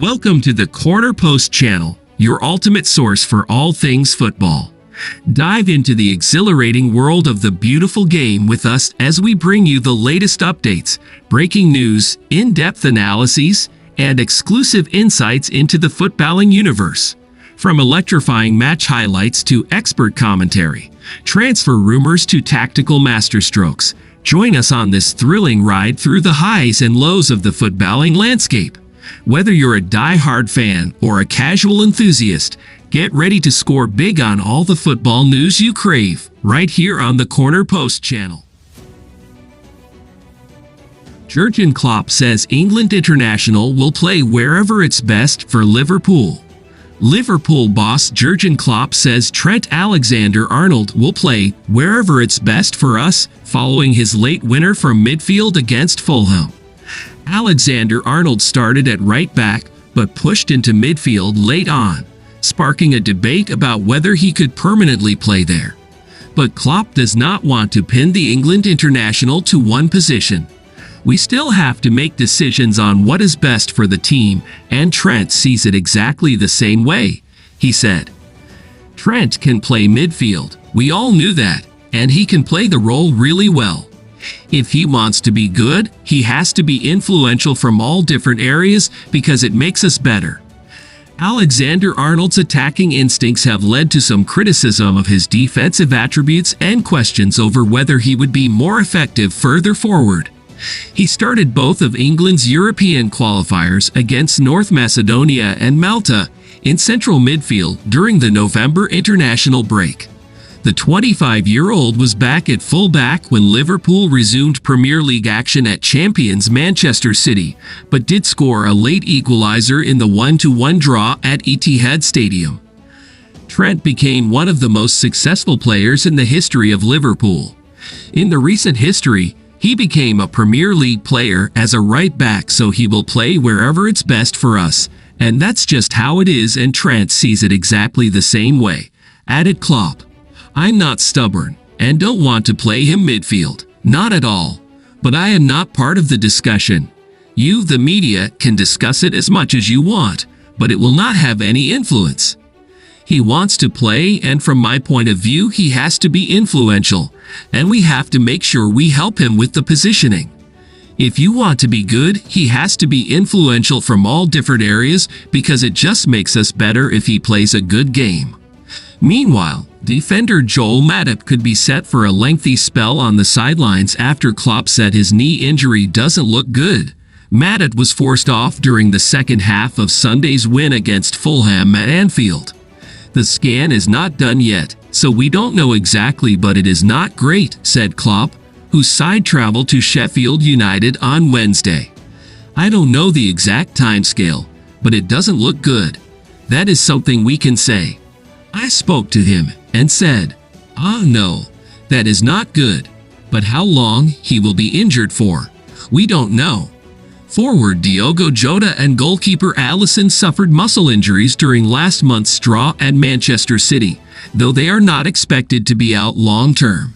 Welcome to the Corner Post channel, your ultimate source for all things football. Dive into the exhilarating world of the beautiful game with us as we bring you the latest updates, breaking news, in-depth analyses, and exclusive insights into the footballing universe. From electrifying match highlights to expert commentary, transfer rumors to tactical masterstrokes, join us on this thrilling ride through the highs and lows of the footballing landscape. Whether you're a die-hard fan or a casual enthusiast, get ready to score big on all the football news you crave, right here on the Corner Post channel. Jurgen Klopp says England international will play wherever it's best for Liverpool. Liverpool boss Jurgen Klopp says Trent Alexander-Arnold will play wherever it's best for us following his late winner from midfield against Fulham. Alexander-Arnold started at right back but pushed into midfield late on, sparking a debate about whether he could permanently play there. But Klopp does not want to pin the England international to one position. We still have to make decisions on what is best for the team, and Trent sees it exactly the same way, he said. Trent can play midfield, we all knew that, and he can play the role really well. If he wants to be good, he has to be influential from all different areas because it makes us better. Alexander-Arnold's attacking instincts have led to some criticism of his defensive attributes and questions over whether he would be more effective further forward. He started both of England's European qualifiers against North Macedonia and Malta in central midfield during the November international break. The 25-year-old was back at full-back when Liverpool resumed Premier League action at champions Manchester City, but did score a late equalizer in the 1-1 draw at Etihad Stadium. Trent became one of the most successful players in the history of Liverpool. In the recent history, he became a Premier League player as a right-back, so he will play wherever it's best for us, and that's just how it is, and Trent sees it exactly the same way, added Klopp. I'm not stubborn and don't want to play him midfield, not at all. But I am not part of the discussion. You, the media, can discuss it as much as you want, but it will not have any influence. He wants to play, and from my point of view, he has to be influential, and we have to make sure we help him with the positioning. If you want to be good, he has to be influential from all different areas because it just makes us better if he plays a good game. Meanwhile, defender Joel Matip could be set for a lengthy spell on the sidelines after Klopp said his knee injury doesn't look good. Matip was forced off during the second half of Sunday's win against Fulham at Anfield. The scan is not done yet, so we don't know exactly, but it is not great, said Klopp, whose side traveled to Sheffield United on Wednesday. I don't know the exact timescale, but it doesn't look good. That is something we can say. I spoke to him and said, no, that is not good. But how long he will be injured for, we don't know. Forward Diogo Jota and goalkeeper Alisson suffered muscle injuries during last month's draw at Manchester City, though they are not expected to be out long-term.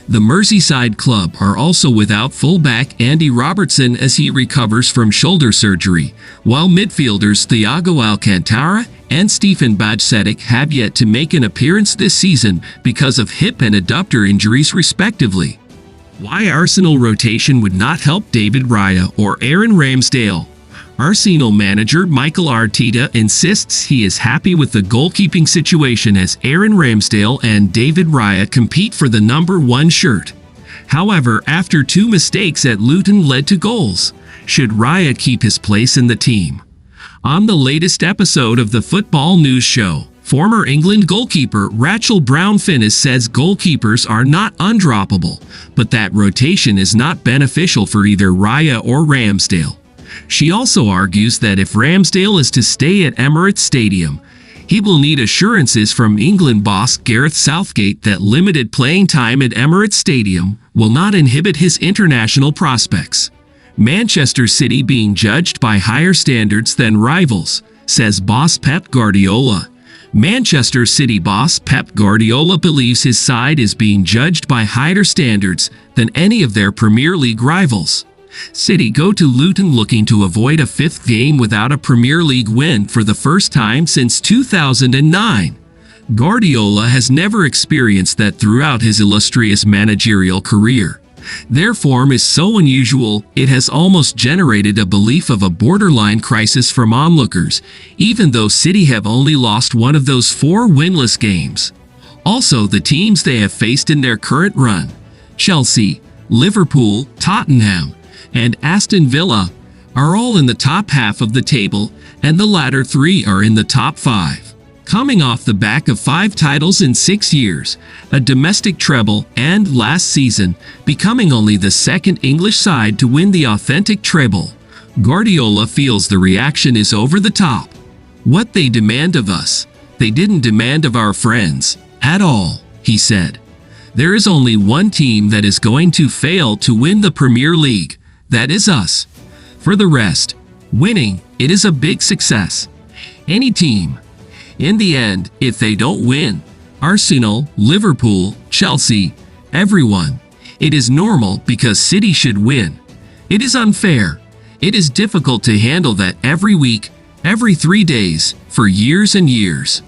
The Merseyside club are also without full-back Andy Robertson as he recovers from shoulder surgery, while midfielders Thiago Alcantara and Stefan Bajcetic have yet to make an appearance this season because of hip and adductor injuries respectively. Why Arsenal rotation would not help David Raya or Aaron Ramsdale? Arsenal manager Mikel Arteta insists he is happy with the goalkeeping situation as Aaron Ramsdale and David Raya compete for the number 1 shirt. However, after 2 mistakes at Luton led to goals, should Raya keep his place in the team? On the latest episode of the Football News Show, former England goalkeeper Rachel Brown-Finnis says goalkeepers are not undroppable, but that rotation is not beneficial for either Raya or Ramsdale. She also argues that if Ramsdale is to stay at Emirates Stadium, he will need assurances from England boss Gareth Southgate that limited playing time at Emirates Stadium will not inhibit his international prospects. Manchester City being judged by higher standards than rivals, says boss Pep Guardiola. Manchester City boss Pep Guardiola believes his side is being judged by higher standards than any of their Premier League rivals. City go to Luton looking to avoid a fifth game without a Premier League win for the first time since 2009. Guardiola has never experienced that throughout his illustrious managerial career. Their form is so unusual, it has almost generated a belief of a borderline crisis from onlookers, even though City have only lost one of those 4 winless games. Also, the teams they have faced in their current run, Chelsea, Liverpool, Tottenham, and Aston Villa, are all in the top half of the table, and the latter 3 are in the top 5. Coming off the back of 5 titles in 6 years, a domestic treble, and last season, becoming only the second English side to win the authentic treble, Guardiola feels the reaction is over the top. What they demand of us, they didn't demand of our friends, at all, he said. There is only one team that is going to fail to win the Premier League, that is us. For the rest, winning, it is a big success. Any team. In the end, if they don't win, Arsenal, Liverpool, Chelsea, everyone, it is normal because City should win. It is unfair. It is difficult to handle that every week, every 3 days, for years and years.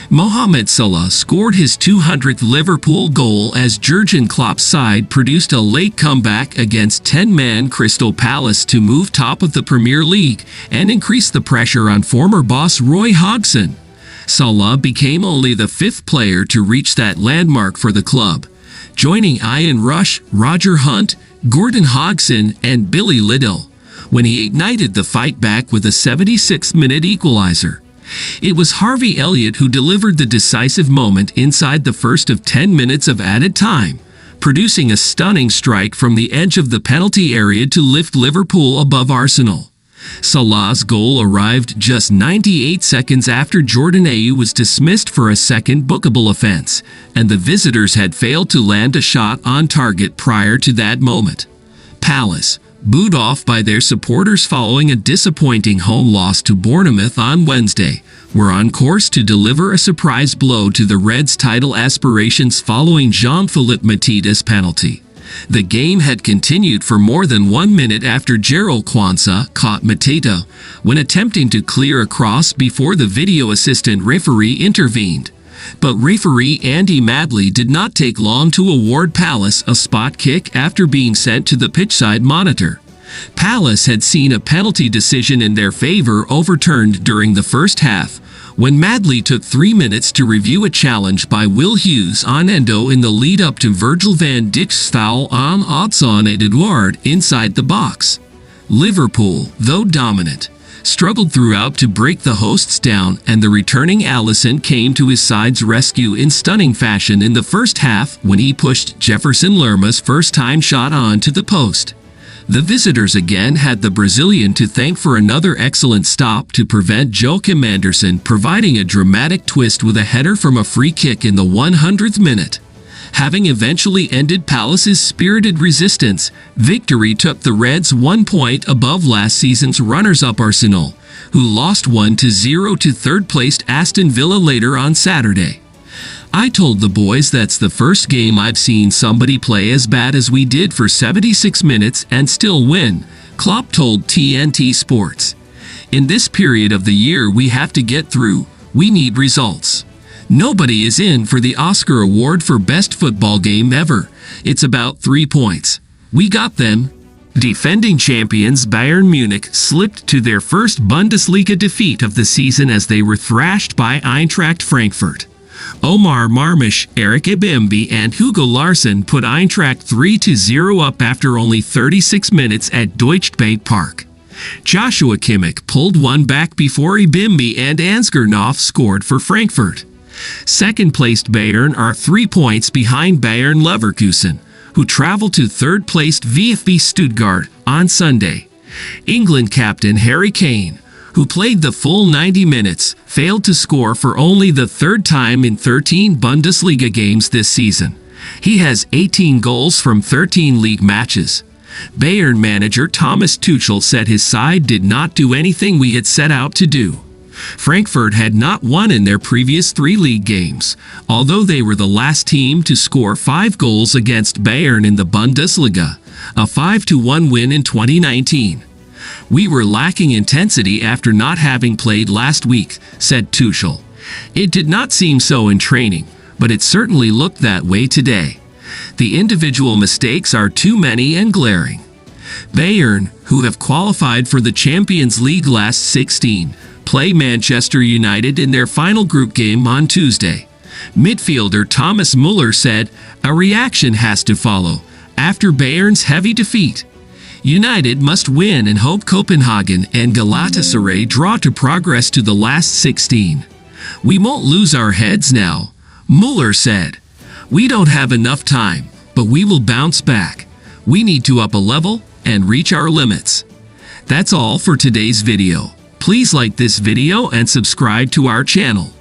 Mohamed Salah scored his 200th Liverpool goal as Jurgen Klopp's side produced a late comeback against 10-man Crystal Palace to move top of the Premier League and increase the pressure on former boss Roy Hodgson. Salah became only the 5th player to reach that landmark for the club, joining Ian Rush, Roger Hunt, Gordon Hodgson, and Billy Liddell, when he ignited the fight back with a 76th-minute equalizer. It was Harvey Elliott who delivered the decisive moment inside the first of 10 minutes of added time, producing a stunning strike from the edge of the penalty area to lift Liverpool above Arsenal. Salah's goal arrived just 98 seconds after Jordan Ayew was dismissed for a second bookable offense, and the visitors had failed to land a shot on target prior to that moment. Palace, booed off by their supporters following a disappointing home loss to Bournemouth on Wednesday, were on course to deliver a surprise blow to the Reds' title aspirations following Jean-Philippe Matita's penalty. The game had continued for more than 1 minute after Gerald Quansah caught Matita when attempting to clear a cross before the video assistant referee intervened. But referee Andy Madley did not take long to award Palace a spot kick after being sent to the pitchside monitor. Palace had seen a penalty decision in their favor overturned during the first half, when Madley took 3 minutes to review a challenge by Will Hughes on Endo in the lead-up to Virgil van Dijk's foul on Odsonne Edouard inside the box. Liverpool, though dominant, struggled throughout to break the hosts down, and the returning Alisson came to his side's rescue in stunning fashion in the first half when he pushed Jefferson Lerma's first-time shot onto the post. The visitors again had the Brazilian to thank for another excellent stop to prevent Joachim Andersen providing a dramatic twist with a header from a free kick in the 100th minute. Having eventually ended Palace's spirited resistance, victory took the Reds 1 point above last season's runners-up Arsenal, who lost 1-0 to third-placed Aston Villa later on Saturday. I told the boys that's the first game I've seen somebody play as bad as we did for 76 minutes and still win, Klopp told TNT Sports. In this period of the year we have to get through, we need results. Nobody is in for the Oscar Award for Best Football Game ever. It's about 3 points. We got them. Defending champions Bayern Munich slipped to their first Bundesliga defeat of the season as they were thrashed by Eintracht Frankfurt. Omar Marmush, Eric Ibimbi, and Hugo Larsson put Eintracht 3-0 up after only 36 minutes at Deutsche Bank Park. Joshua Kimmich pulled one back before Ibimbi and Ansgarnoff scored for Frankfurt. Second-placed Bayern are 3 points behind Bayern Leverkusen, who travel to third-placed VfB Stuttgart on Sunday. England captain Harry Kane, who played the full 90 minutes, failed to score for only the third time in 13 Bundesliga games this season. He has 18 goals from 13 league matches. Bayern manager Thomas Tuchel said his side did not do anything we had set out to do. Frankfurt had not won in their previous 3 league games, although they were the last team to score 5 goals against Bayern in the Bundesliga. a 5-1 win in 2019. "We were lacking intensity after not having played last week," said Tuchel. "It did not seem so in training, but it certainly looked that way today. The individual mistakes are too many and glaring." Bayern, who have qualified for the Champions League last 16, play Manchester United in their final group game on Tuesday. Midfielder Thomas Müller said, "A reaction has to follow after Bayern's heavy defeat. United must win and hope Copenhagen and Galatasaray draw to progress to the last 16. We won't lose our heads now," Müller said. "We don't have enough time, but we will bounce back. We need to up a level and reach our limits." That's all for today's video. Please like this video and subscribe to our channel.